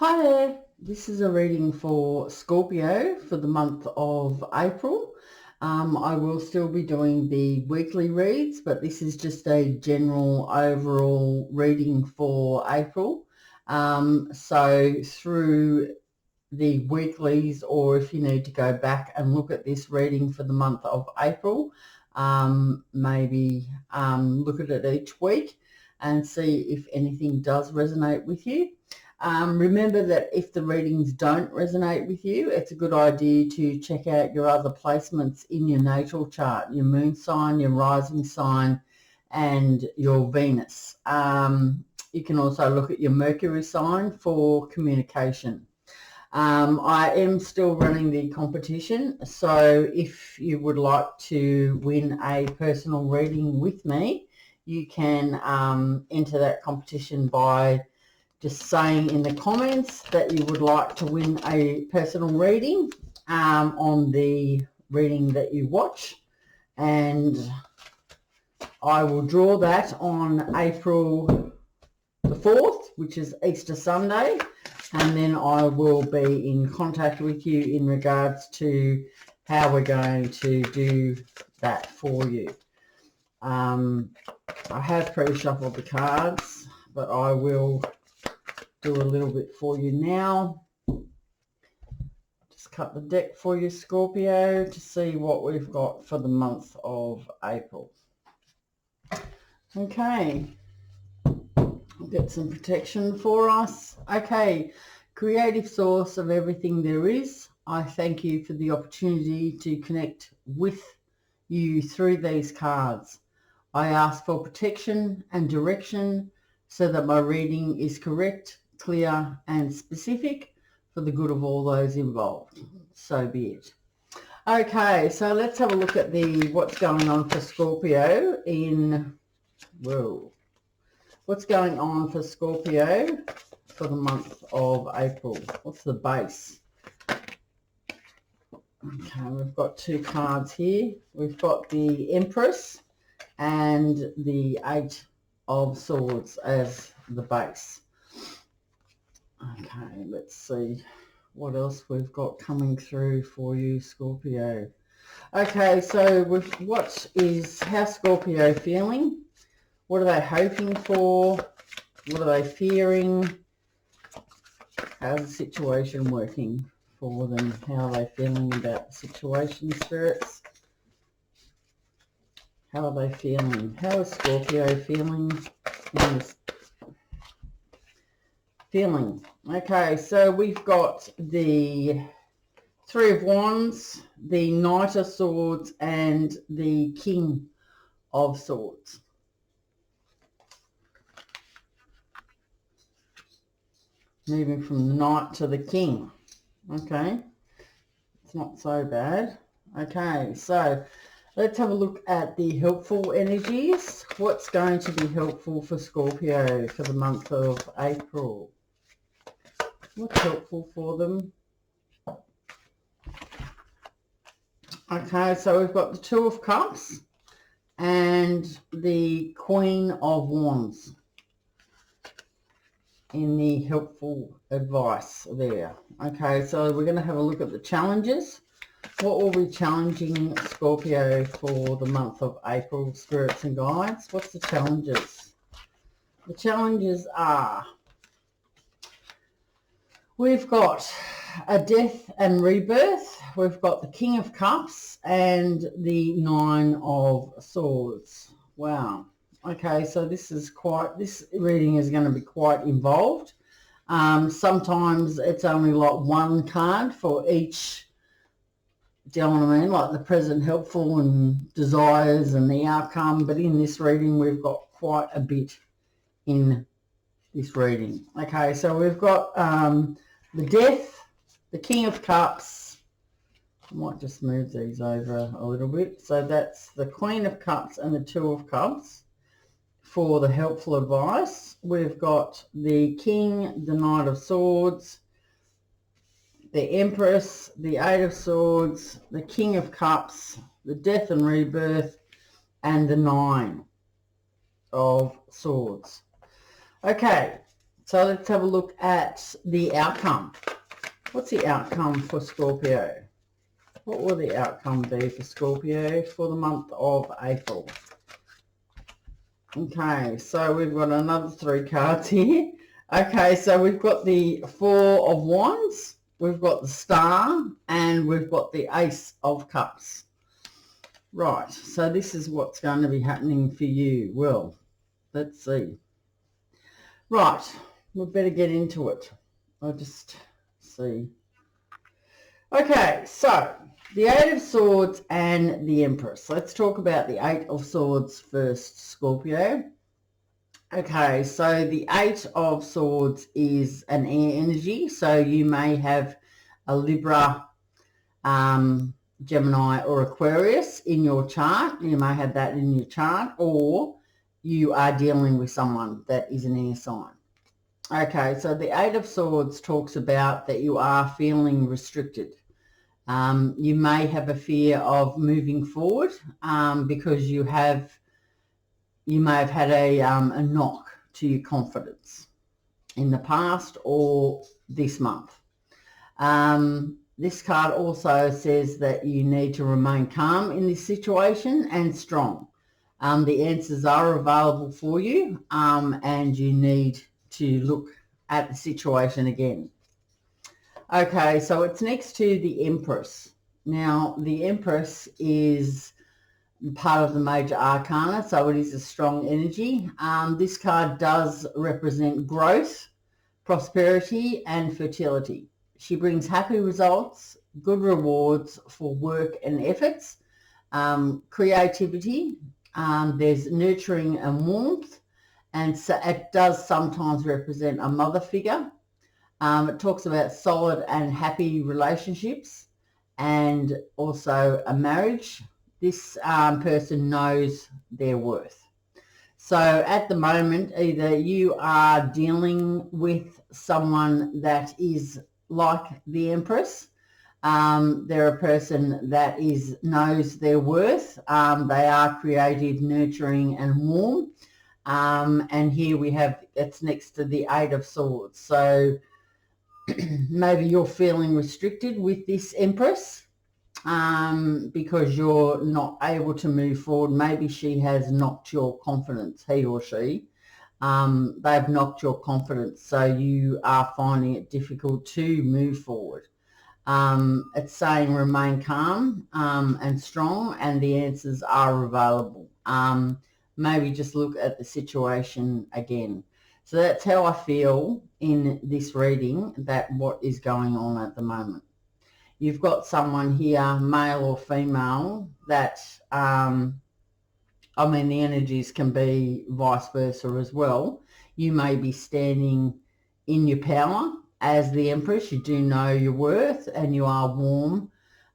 Hi there, this is a reading for Scorpio for the month of April. I will still be doing the weekly reads, but this is just a general overall reading for April. So through the weeklies, or if you need to go back and look at this reading for the month of April, maybe look at it each week and see if anything does resonate with you. Remember that if the readings don't resonate with you, it's a good idea to check out your other placements in your natal chart, your moon sign, your rising sign, and your Venus. You can also look at your Mercury sign for communication. I am still running the competition, so if you would like to win a personal reading with me, you can enter that competition by just saying in the comments that you would like to win a personal reading on the reading that you watch, and I will draw that on April the 4th, which is Easter Sunday, and then I will be in contact with you in regards to how we're going to do that for you. I have pre-shuffled the cards, but I will do a little bit for you now. Just cut the deck for you, Scorpio, to see what we've got for the month of April. Okay, we'll get some protection for us. Okay, creative source of everything there is, I thank you for the opportunity to connect with you through these cards. I ask for protection and direction so that my reading is correct, clear and specific for the good of all those involved. So be it. Okay, so let's have a look at what's going on for Scorpio what's going on for Scorpio for the month of April. What's the base? Okay, we've got two cards here. We've got the Empress and the Eight of Swords as the base. Okay, let's see what else we've got coming through for you, Scorpio. Okay, so how's Scorpio feeling? What are they hoping for? What are they fearing? How's the situation working for them? How are they feeling about the situation, spirits? How are they feeling? How is Scorpio feeling in this feeling? Okay, so we've got the Three of Wands, the Knight of Swords, and the King of Swords. Moving from the Knight to the King. Okay, it's not so bad. Okay, so let's have a look at the helpful energies. What's going to be helpful for Scorpio for the month of April? What's helpful for them? Okay, so we've got the Two of Cups and the Queen of Wands in the helpful advice there. Okay, so we're going to have a look at the challenges. What will be challenging Scorpio for the month of April, spirits and guides? What's the challenges? The challenges are, we've got a death and rebirth. We've got the King of Cups and the Nine of Swords. Wow. Okay, so this reading is going to be quite involved. Sometimes it's only like one card for each. Do you know what I mean? Like the present, helpful, and desires and the outcome. But in this reading, we've got quite a bit in this reading. Okay, so we've got the Death, the King of Cups. I might just move these over a little bit. So that's the Queen of Cups and the Two of Cups for the helpful advice. We've got the King, the Knight of Swords, the Empress, the Eight of Swords, the King of Cups, the Death and Rebirth, and the Nine of Swords. Okay, So let's have a look at the outcome. What's the outcome for Scorpio? What will the outcome be for Scorpio for the month of April? Okay, so we've got another 3 cards here. Okay, so we've got the 4 of Wands, we've got the Star, and we've got the Ace of Cups. Right, so this is what's going to be happening for you. Well, let's see. Right, we better get into it. I'll just see. Okay, so the 8 of Swords and the Empress. Let's talk about the 8 of Swords first, Scorpio. Okay, so the 8 of Swords is an air energy, so you may have a Libra, Gemini or Aquarius in your chart. You may have that in your chart, or you are dealing with someone that is an air sign. Okay, so the 8 of Swords talks about that you are feeling restricted. You may have a fear of moving forward because you may have had a knock to your confidence in the past or this month. This card also says that you need to remain calm in this situation and strong. The answers are available for you, and you need to look at the situation again. Okay, so it's next to the Empress. Now, the Empress is part of the major arcana, so it is a strong energy. This card does represent growth, prosperity, and fertility. She brings happy results, good rewards for work and efforts, creativity. There's nurturing and warmth, and so it does sometimes represent a mother figure. It talks about solid and happy relationships and also a marriage. This person knows their worth. So at the moment, either you are dealing with someone that is like the Empress. They're a person that knows their worth. They are creative, nurturing, and warm. And here we have, it's next to the 8 of Swords. So maybe you're feeling restricted with this Empress because you're not able to move forward. Maybe she has knocked your confidence, he or she. They've knocked your confidence, so you are finding it difficult to move forward. It's saying remain calm and strong, and the answers are available. Maybe just look at the situation again. So that's how I feel in this reading, that what is going on at the moment. You've got someone here, male or female, that, the energies can be vice versa as well. You may be standing in your power as the Empress. You do know your worth and you are warm.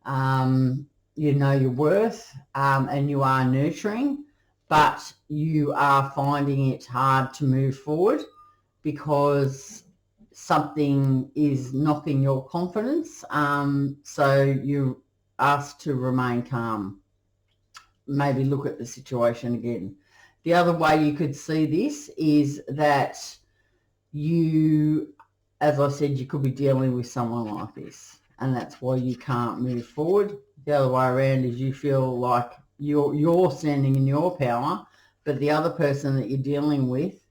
You know your worth and you are nurturing, but you are finding it hard to move forward because something is knocking your confidence. So you're asked to remain calm. Maybe look at the situation again. The other way you could see this is that you, as I said, you could be dealing with someone like this, and that's why you can't move forward. The other way around is you feel like you're standing in your power, but the other person that you're dealing with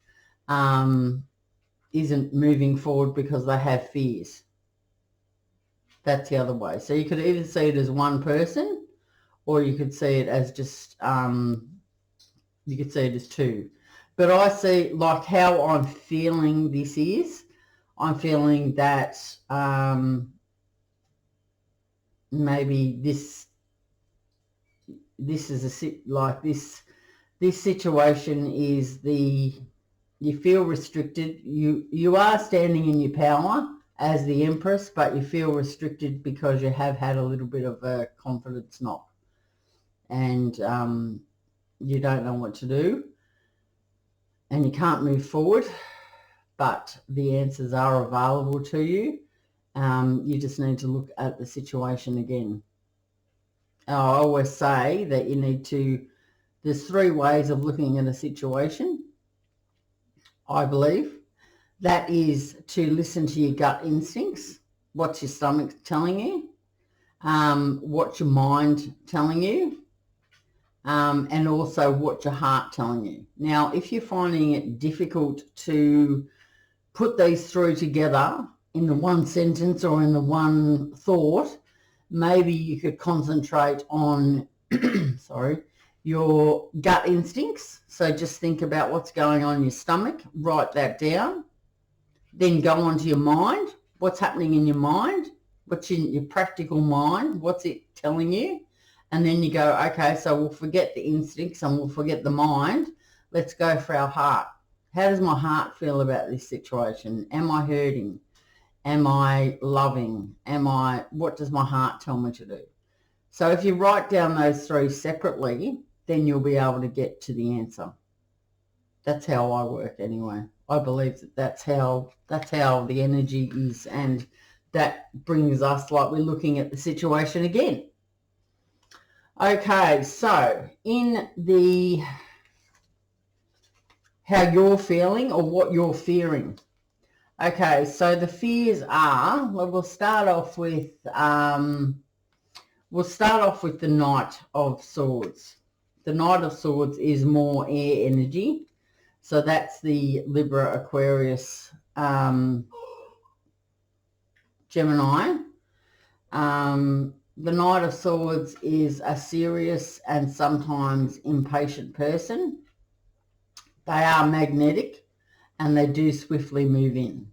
isn't moving forward because they have fears. That's the other way. So you could either see it as one person, or you could see it as just, you could see it as two. But I see, like, how I'm feeling this is, I'm feeling that maybe this is this situation is you feel restricted. You are standing in your power as the Empress, but you feel restricted because you have had a little bit of a confidence knock, and you don't know what to do, and you can't move forward, but the answers are available to you. You just need to look at the situation again. I always say that you need to, there's 3 ways of looking at a situation, I believe. That is to listen to your gut instincts. What's your stomach telling you? What's your mind telling you? And also what's your heart telling you. Now, if you're finding it difficult to put these through together in the one sentence or in the one thought, maybe you could concentrate on, sorry, your gut instincts. So just think about what's going on in your stomach, write that down, then go on to your mind. What's happening in your mind? What's in your practical mind? What's it telling you? And then you go, okay, so we'll forget the instincts and we'll forget the mind. Let's go for our heart. How does my heart feel about this situation? Am I hurting? Am I loving? What does my heart tell me to do? So if you write down those three separately, then you'll be able to get to the answer. That's how I work anyway. I believe that that's how the energy is, and that brings us, like, we're looking at the situation again. Okay, so in the how you're feeling or what you're fearing. Okay, so the fears are, well, we'll start off with the Knight of Swords. The Knight of Swords is more air energy. So that's the Libra, Aquarius, Gemini. The Knight of Swords is a serious and sometimes impatient person. They are magnetic and they do swiftly move in.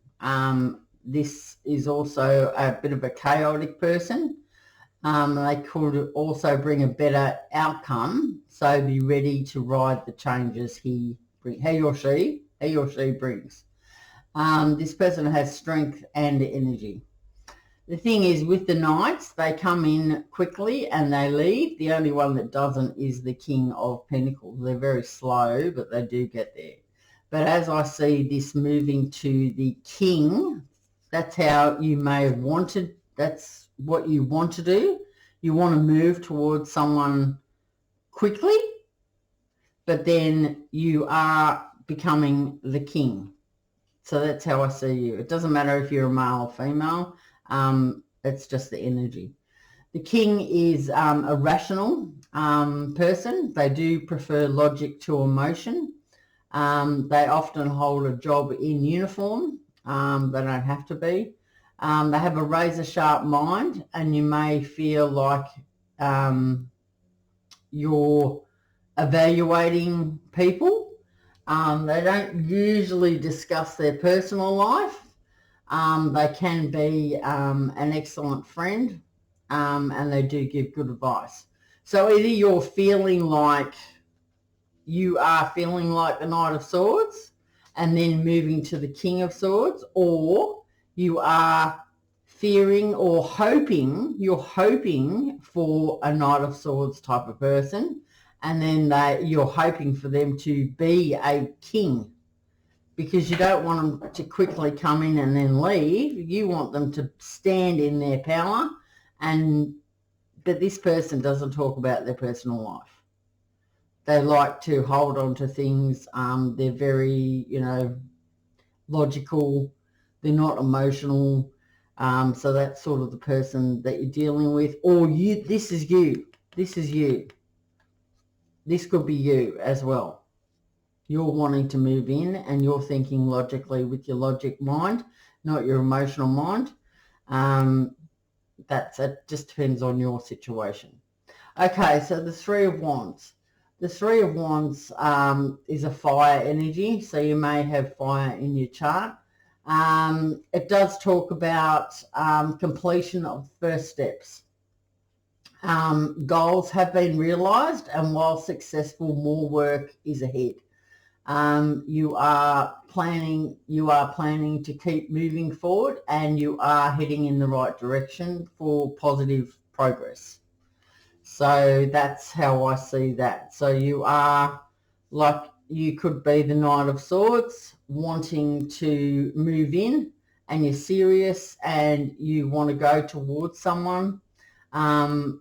This is also a bit of a chaotic person. They could also bring a better outcome, so be ready to ride the changes he or she brings. This person has strength and energy. The thing is, with the Knights, they come in quickly and they leave. The only one that doesn't is the King of Pentacles. They're very slow, but they do get there. But as I see this moving to the King, that's how you may have wanted, that's what you want to do. You want to move towards someone quickly, but then you are becoming the king. So that's how I see you. It doesn't matter if you're a male or female. It's just the energy. The king is a rational person. They do prefer logic to emotion. They often hold a job in uniform. They don't have to be. They have a razor sharp mind, and you may feel like you're evaluating people. They don't usually discuss their personal life. They can be an excellent friend, and they do give good advice. So either you're feeling like the Knight of Swords and then moving to the King of Swords, or you are fearing or you're hoping for a Knight of Swords type of person, and then you're hoping for them to be a king, because you don't want them to quickly come in and then leave. You want them to stand in their power, but this person doesn't talk about their personal life. They like to hold on to things. They're very, logical. They're not emotional. So that's sort of the person that you're dealing with. Or this is you. This is you. This could be you as well. You're wanting to move in and you're thinking logically with your logic mind, not your emotional mind. It just depends on your situation. Okay, so the Three of Wands. The Three of Wands is a fire energy, so you may have fire in your chart. It does talk about completion of first steps. Goals have been realised, and while successful, more work is ahead. You are planning to keep moving forward, and you are heading in the right direction for positive progress. So that's how I see that. So you could be the Knight of Swords wanting to move in, and you're serious and you want to go towards someone, and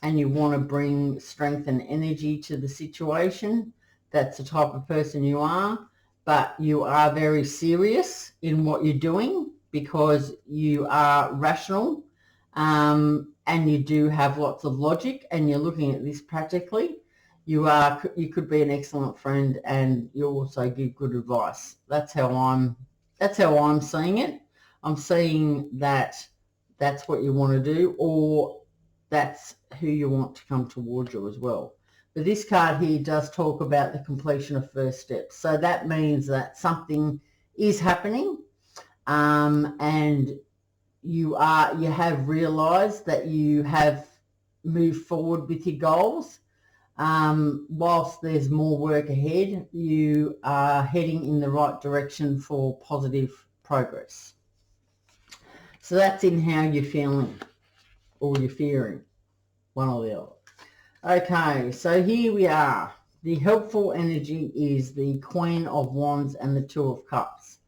you want to bring strength and energy to the situation. That's the type of person you are. but you are very serious in what you're doing because you are rational, and you do have lots of logic, and you're looking at this practically. You could be an excellent friend, and you also give good advice. That's how I'm seeing it. I'm seeing that that's what you want to do, or that's who you want to come towards you as well. But this card here does talk about the completion of first steps. So that means that something is happening, and you have realized that you have moved forward with your goals. Whilst there's more work ahead, you are heading in the right direction for positive progress. So that's in how you're feeling, or you're fearing, one or the other. Okay, so here we are. The helpful energy is the Queen of Wands and the Two of Cups.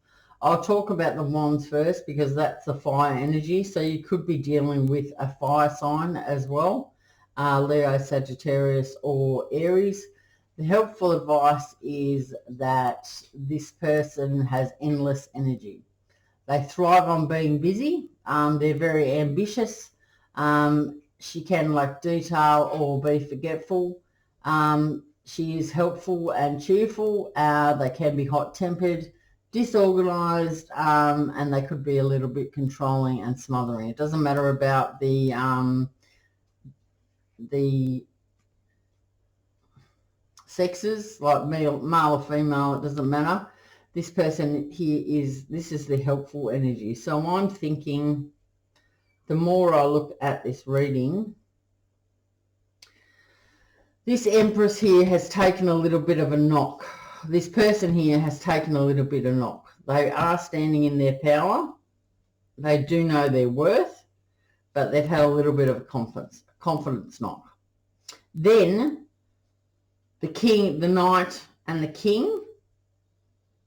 I'll talk about the Wands first because that's the fire energy. So you could be dealing with a fire sign as well, Leo, Sagittarius, or Aries. The helpful advice is that this person has endless energy. They thrive on being busy. They're very ambitious. She can lack detail or be forgetful. She is helpful and cheerful. They can be hot-tempered, disorganized, and they could be a little bit controlling and smothering. It doesn't matter about the sexes, like male or female, it doesn't matter. This person here this is the helpful energy. So I'm thinking, the more I look at this reading, this Empress here has taken a little bit of a knock. This person here has taken a little bit of a knock. They are standing in their power. They do know their worth, but they've had a little bit of a confidence knock. Then the King, the Knight, and the King.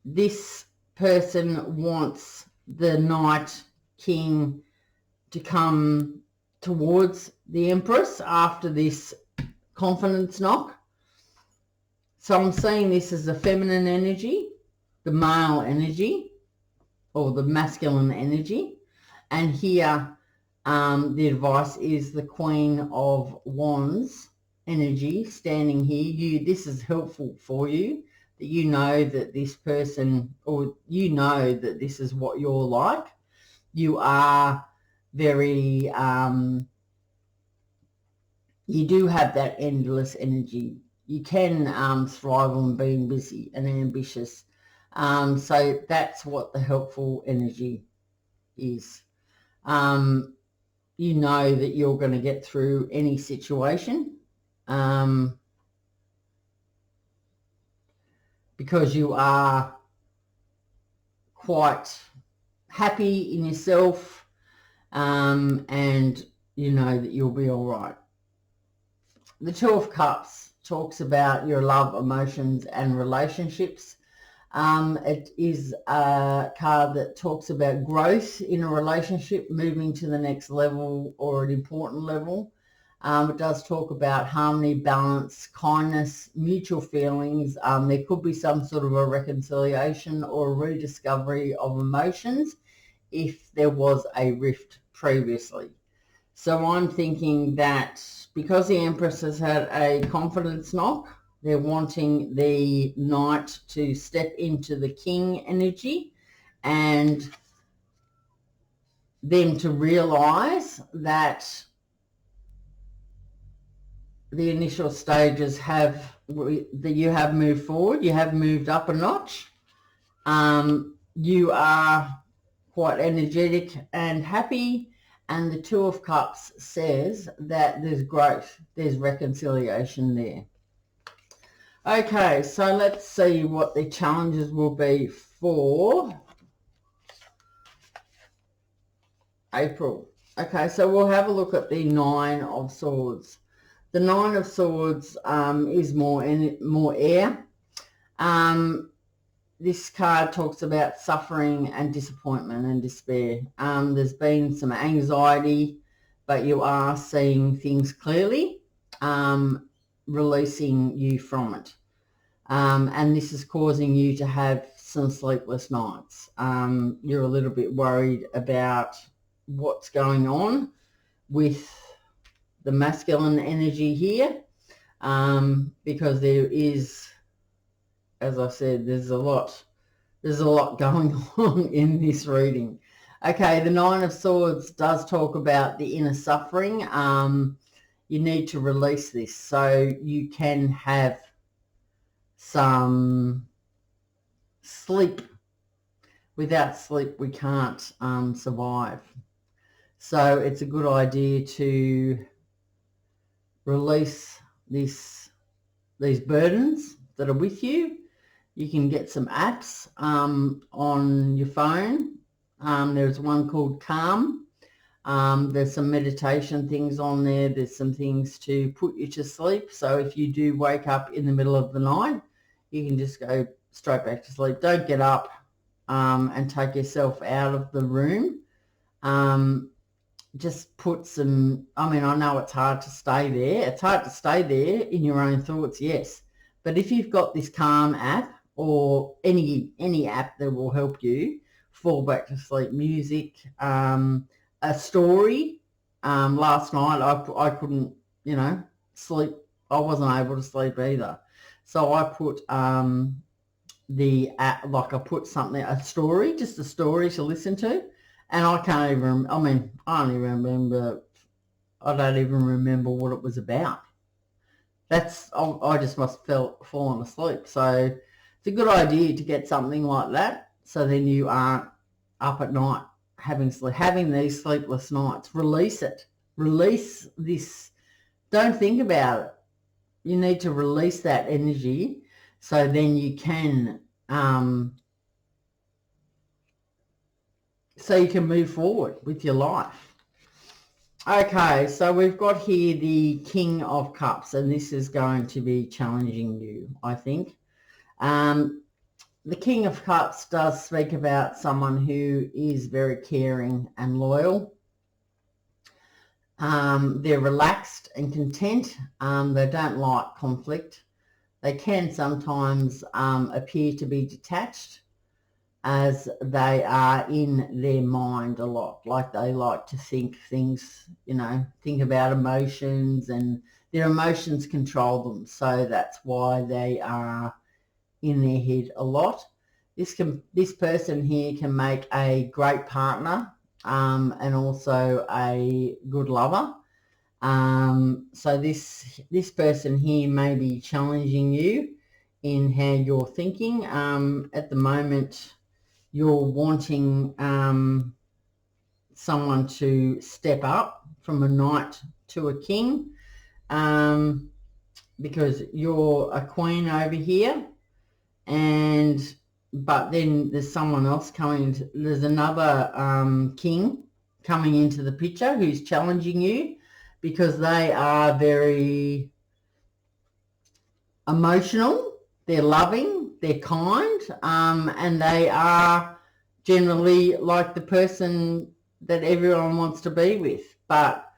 This person wants the Knight, King to come towards the Empress after this confidence knock. So I'm seeing this as the feminine energy, the male energy, or the masculine energy. And here the advice is the Queen of Wands energy standing here. This is helpful for you, that you know that this person, or you know that this is what you're like. You are very, you do have that endless energy. You can thrive on being busy and ambitious. So that's what the helpful energy is. You know that you're going to get through any situation, because you are quite happy in yourself, and you know that you'll be all right. The Two of Cups talks about your love, emotions, and relationships. It is a card that talks about growth in a relationship, moving to the next level or an important level. It does talk about harmony, balance, kindness, mutual feelings. There could be some sort of a reconciliation or a rediscovery of emotions if there was a rift previously. So I'm thinking that because the Empress has had a confidence knock, they're wanting the Knight to step into the King energy and them to realize that the initial stages that you have moved forward, you have moved up a notch. You are quite energetic and happy, and the Two of Cups says that there's growth, there's reconciliation there. Okay, so let's see what the challenges will be for April. Okay, so we'll have a look at the Nine of Swords. The Nine of Swords is more air. This card talks about suffering and disappointment and despair. There's been some anxiety, but you are seeing things clearly, releasing you from it. And this is causing you to have some sleepless nights. You're a little bit worried about what's going on with the masculine energy here, because there is, as I said, there's a lot going on in this reading. Okay, the Nine of Swords does talk about the inner suffering. You need to release this so you can have some sleep. Without sleep, we can't survive. So it's a good idea to release these burdens that are with you. You can get some apps on your phone. There's one called Calm. There's some meditation things on there. There's some things to put you to sleep. So if you do wake up in the middle of the night, you can just go straight back to sleep. Don't get up and take yourself out of the room. Just put some, I know it's hard to stay there. It's hard to stay there in your own thoughts, yes. But if you've got this Calm app or any app that will help you fall back to sleep, music, a story. Last night I couldn't, sleep. I wasn't able to sleep either. So I put the app, like I put something, a story to listen to. And I can't even, I don't even remember what it was about. I just must have fallen asleep. So it's a good idea to get something like that, so then you aren't up at night having these sleepless nights. Release it. Release this. Don't think about it. You need to release that energy so then you can move forward with your life. Okay, so we've got here the King of Cups, and this is going to be challenging you, I think. The King of Cups does speak about someone who is very caring and loyal. They're relaxed and content. They don't like conflict. They can sometimes appear to be detached, as they are in their mind a lot. Like they like to think things, think about emotions, and their emotions control them. So that's why they are in their head a lot. This person here can make a great partner and also a good lover. So this person here may be challenging you in how you're thinking. At the moment, you're wanting someone to step up from a knight to a king, because you're a queen over here, but then there's someone else coming. There's another king coming into the picture who's challenging you, because they are very emotional, they're loving, they're kind, and they are generally like the person that everyone wants to be with. But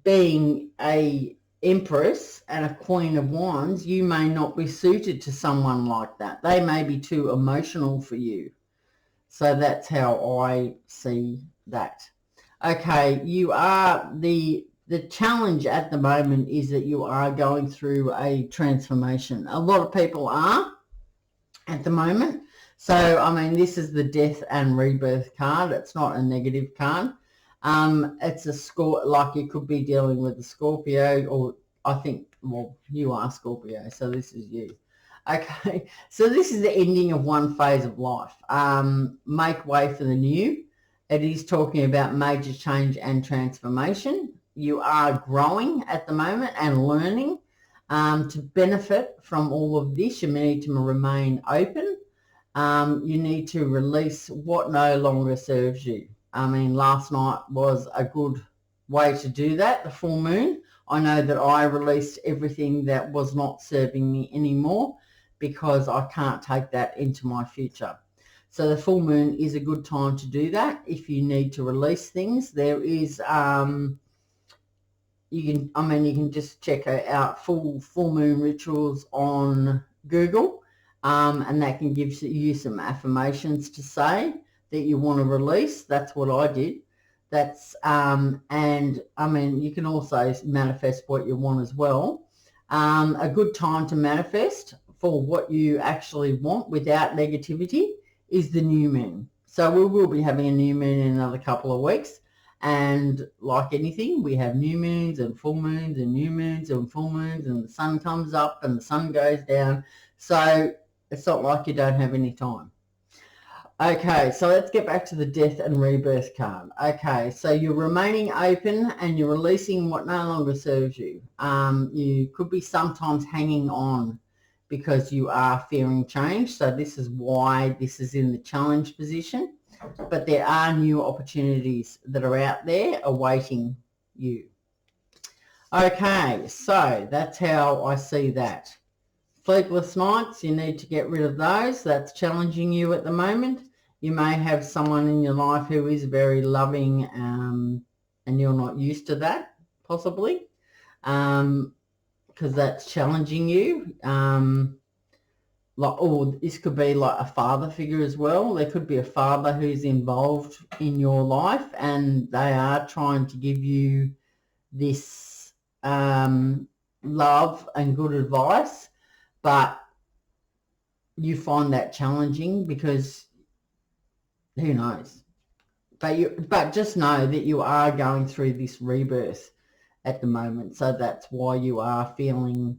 being a Empress and a Queen of Wands, you may not be suited to someone like that. They may be too emotional for you. So that's how I see that. Okay, you are the challenge at the moment is that you are going through a transformation. A lot of people are at the moment. So, this is the Death and Rebirth card. It's not a negative card. It's a like you could be dealing with a Scorpio, or I think, well, you are Scorpio, so this is you. Okay, so this is the ending of one phase of life. Make way for the new. It is talking about major change and transformation. You are growing at the moment and learning. To benefit from all of this, you need to remain open. You need to release what no longer serves you. Last night was a good way to do that, the full moon. I know that I released everything that was not serving me anymore, because I can't take that into my future. So the full moon is a good time to do that if you need to release things. There is, you can just check out full moon rituals on Google, and that can give you some affirmations to say that you want to release. That's what I did. That's and I mean, you can also manifest what you want as well. A good time to manifest for what you actually want without negativity is the new moon. So we will be having a new moon in another couple of weeks. And like anything, we have new moons and full moons and new moons and full moons, and the sun comes up and the sun goes down. So it's not like you don't have any time. Okay, so let's get back to the death and rebirth card. Okay, so you're remaining open and you're releasing what no longer serves you. You could be sometimes hanging on because you are fearing change. So this is why this is in the challenge position. But there are new opportunities that are out there awaiting you. Okay, so that's how I see that. Sleepless nights, you need to get rid of those. That's challenging you at the moment. You may have someone in your life who is very loving and you're not used to that, possibly, because that's challenging you. This could be like a father figure as well. There could be a father who's involved in your life and they are trying to give you this love and good advice, but you find that challenging because who knows? But just know that you are going through this rebirth at the moment. So that's why you are feeling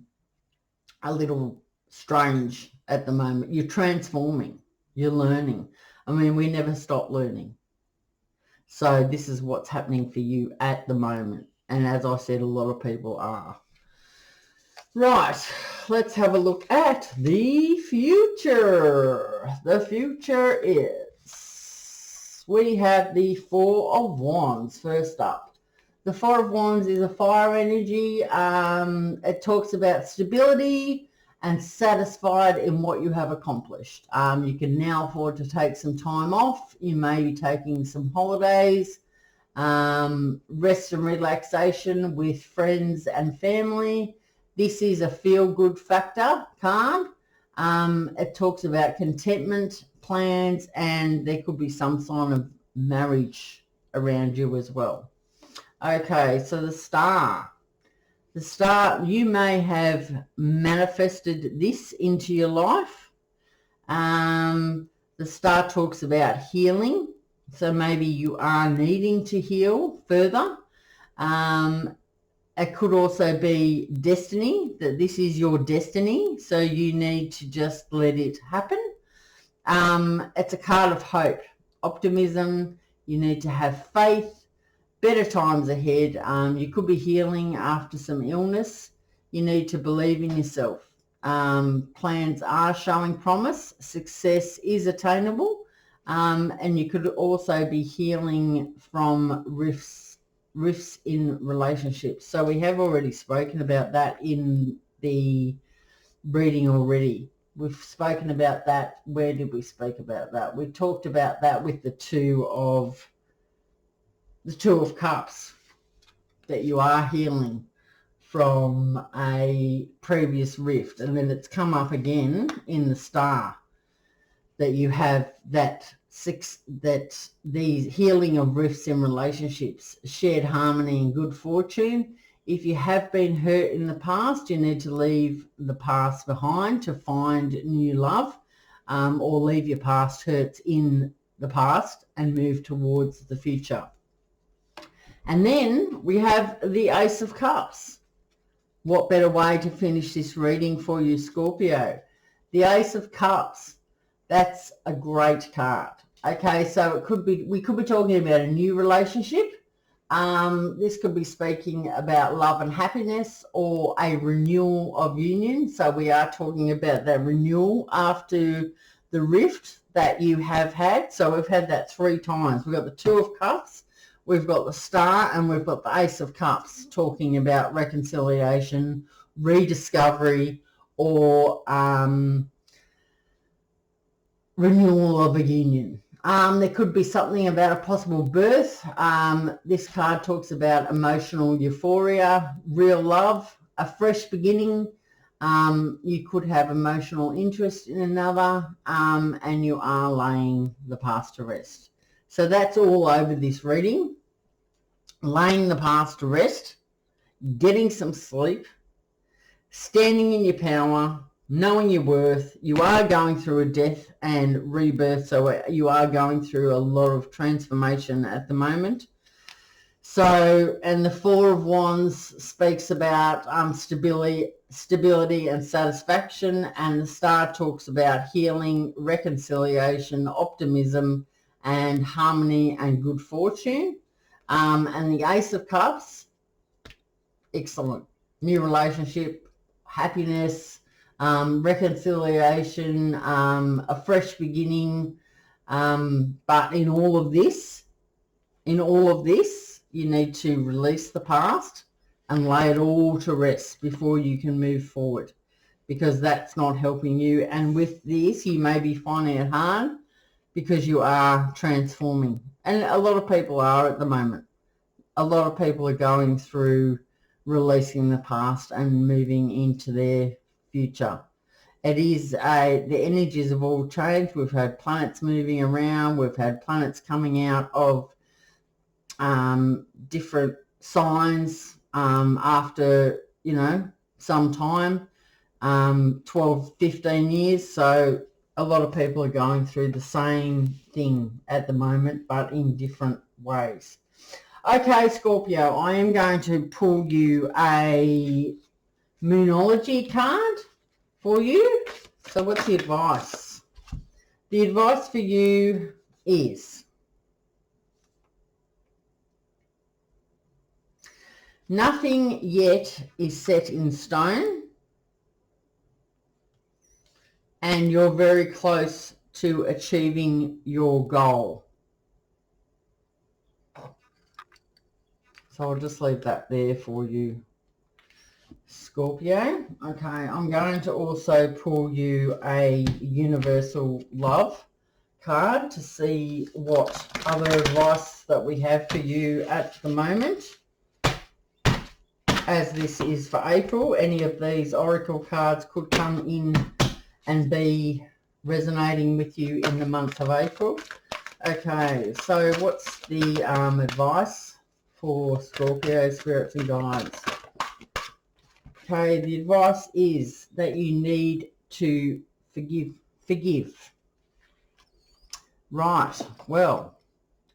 a little strange at the moment. You're transforming. You're learning. I mean, we never stop learning. So this is what's happening for you at the moment. And as I said, a lot of people are. Right, let's have a look at the future. The future is, we have the Four of Wands first up. The Four of Wands is a fire energy. It talks about stability and satisfied in what you have accomplished. You can now afford to take some time off. You may be taking some holidays, rest and relaxation with friends and family. This is a feel-good factor card. It talks about contentment, plans, and there could be some sign of marriage around you as well. Okay, so the Star. The Star, you may have manifested this into your life. The Star talks about healing. So maybe you are needing to heal further. It could also be destiny, that this is your destiny, so you need to just let it happen. It's a card of hope, optimism. You need to have faith, better times ahead. You could be healing after some illness. You need to believe in yourself. Plans are showing promise. Success is attainable. And you could also be healing from rifts in relationships. So we have already spoken about that in the reading already. We've spoken about that. Where did we speak about that? We talked about that with the Two of Cups, that you are healing from a previous rift, and then it's come up again in the Star that you have that these healing of rifts in relationships, shared harmony and good fortune. If you have been hurt in the past, you need to leave the past behind to find new love, or leave your past hurts in the past and move towards the future. And then we have the Ace of Cups. What better way to finish this reading for you, Scorpio? The Ace of Cups. That's a great card. Okay, so we could be talking about a new relationship. This could be speaking about love and happiness, or a renewal of union. So we are talking about that renewal after the rift that you have had. So we've had that 3 times. We've got the Two of Cups, we've got the Star, and we've got the Ace of Cups, talking about reconciliation, rediscovery, or renewal of a union. There could be something about a possible birth. This card talks about emotional euphoria, real love, a fresh beginning, You could have emotional interest in another, and you are laying the past to rest. So that's all over this reading. Laying the past to rest, getting some sleep, standing in your power, knowing your worth. You are going through a death and rebirth, so you are going through a lot of transformation at the moment. So, and the Four of Wands speaks about stability and satisfaction, and the Star talks about healing, reconciliation, optimism, and harmony and good fortune. And the Ace of Cups, excellent. New relationship, happiness, reconciliation, a fresh beginning. But in all of this, you need to release the past and lay it all to rest before you can move forward, because that's not helping you. And with this, you may be finding it hard because you are transforming. And a lot of people are at the moment. A lot of people are going through releasing the past and moving into their future. It is the energies have all changed. We've had planets moving around. We've had planets coming out of different signs after, some time, 12, 15 years. So a lot of people are going through the same thing at the moment, but in different ways. Okay, Scorpio, I am going to pull you a Moonology card for you. So what's the advice? The advice for you is nothing yet is set in stone, and you're very close to achieving your goal. So I'll just leave that there for you, Scorpio. Okay, I'm going to also pull you a Universal Love card to see what other advice that we have for you at the moment. As this is for April, any of these oracle cards could come in and be resonating with you in the month of April. Okay, so what's the advice for Scorpio, spirits and guides? Okay, the advice is that you need to forgive. Right, well,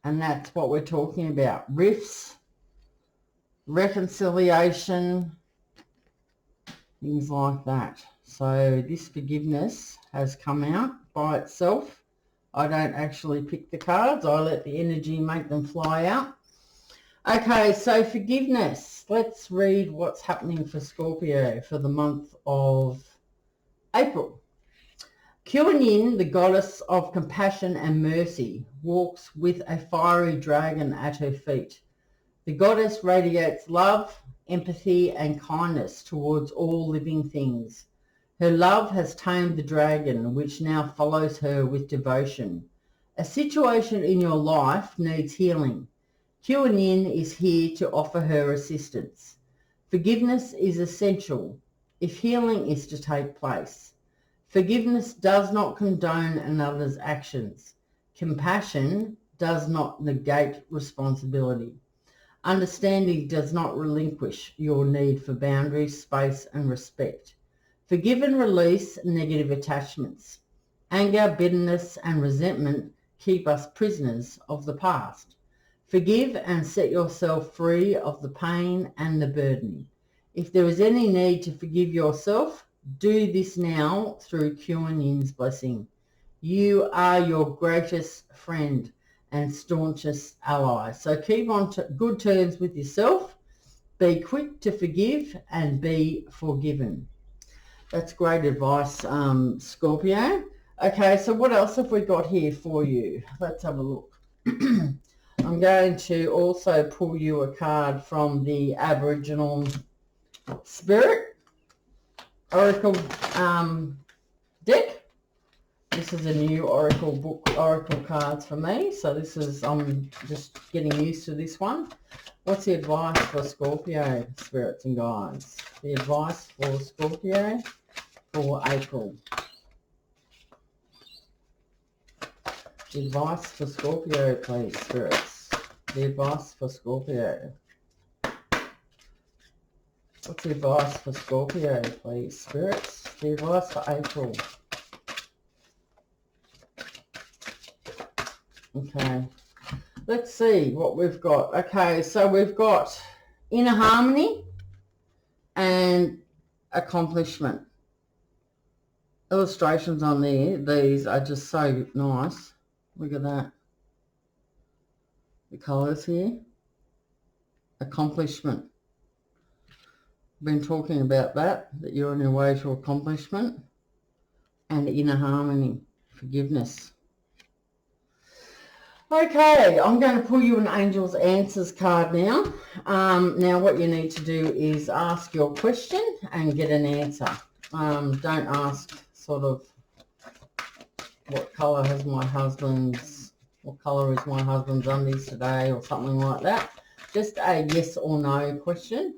and that's what we're talking about. Rifts, reconciliation, things like that. So this forgiveness has come out by itself. I don't actually pick the cards. I let the energy make them fly out. Okay, so forgiveness. Let's read what's happening for Scorpio for the month of April. Kuan-Yin, the goddess of compassion and mercy, walks with a fiery dragon at her feet. The goddess radiates love, empathy, and kindness towards all living things. Her love has tamed the dragon, which now follows her with devotion. A situation in your life needs healing. Kuan-Yin is here to offer her assistance. Forgiveness is essential if healing is to take place. Forgiveness does not condone another's actions. Compassion does not negate responsibility. Understanding does not relinquish your need for boundaries, space, and respect. Forgive and release negative attachments. Anger, bitterness, and resentment keep us prisoners of the past. Forgive and set yourself free of the pain and the burden. If there is any need to forgive yourself, do this now through Kuan-Yin's blessing. You are your greatest friend and staunchest ally. So keep on good terms with yourself. Be quick to forgive and be forgiven. That's great advice, Scorpio. Okay, so what else have we got here for you? Let's have a look. I'm going to also pull you a card from the Aboriginal Spirit Oracle deck. This is a new Oracle book, Oracle cards for me. So this is, I'm just getting used to this one. What's the advice for Scorpio, spirits and guides? The advice for Scorpio for April. The advice for Scorpio, please, spirits. The advice for Scorpio. What's the advice for Scorpio, please, spirits? The advice for April. Okay, let's see what we've got. Okay, so we've got inner harmony and accomplishment. Illustrations on there, these are just so nice. Look at that. The colours here. Accomplishment. Been talking about that you're on your way to accomplishment. And inner harmony, forgiveness. Okay, I'm going to pull you an Angel's Answers card now. Now what you need to do is ask your question and get an answer. Don't ask sort of what colour is my husband's undies today or something like that. Just a yes or no question.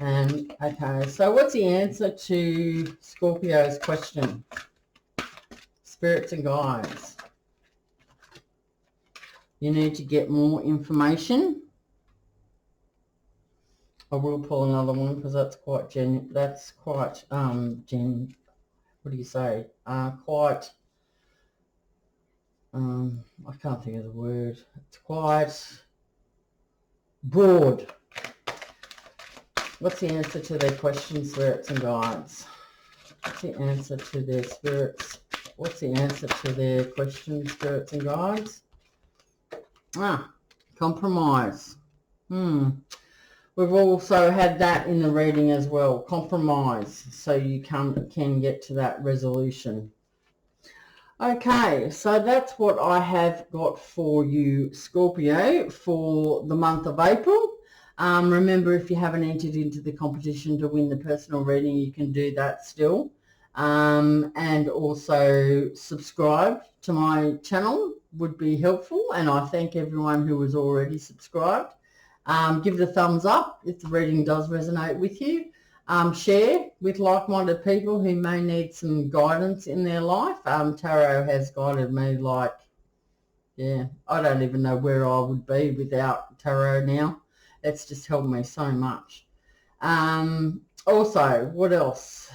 And okay, so what's the answer to Scorpio's question? Spirits and guides. You need to get more information. I will pull another one because that's quite what do you say? Quite I can't think of the word. It's quite broad. What's the answer to their questions, spirits and guides? What's the answer to their spirits? What's the answer to their questions, spirits and guides? Compromise. We've also had that in the reading as well. Compromise, so you can get to that resolution. Okay, so that's what I have got for you, Scorpio, for the month of April. Remember, if you haven't entered into the competition to win the personal reading, you can do that still. And also subscribe to my channel would be helpful, and I thank everyone who was already subscribed. Give it a thumbs up if the reading does resonate with you. Share with like-minded people who may need some guidance in their life. Tarot has guided me I don't even know where I would be without tarot now. It's just helped me so much. Also, what else?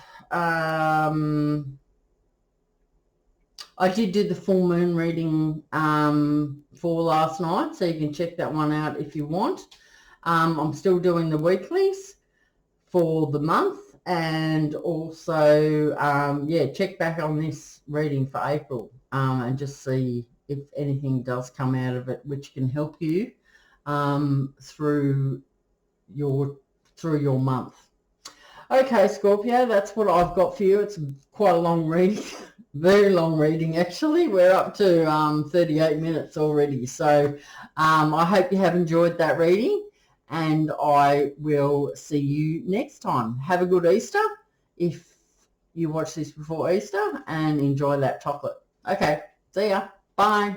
I did do the full moon reading for last night, so you can check that one out if you want. I'm still doing the weeklies for the month, and also check back on this reading for April and just see if anything does come out of it which can help you through your month. Okay, Scorpio, that's what I've got for you. It's quite a long reading, very long reading actually. We're up to 38 minutes already. So I hope you have enjoyed that reading, and I will see you next time. Have a good Easter if you watch this before Easter, and enjoy that chocolate. Okay, see ya. Bye.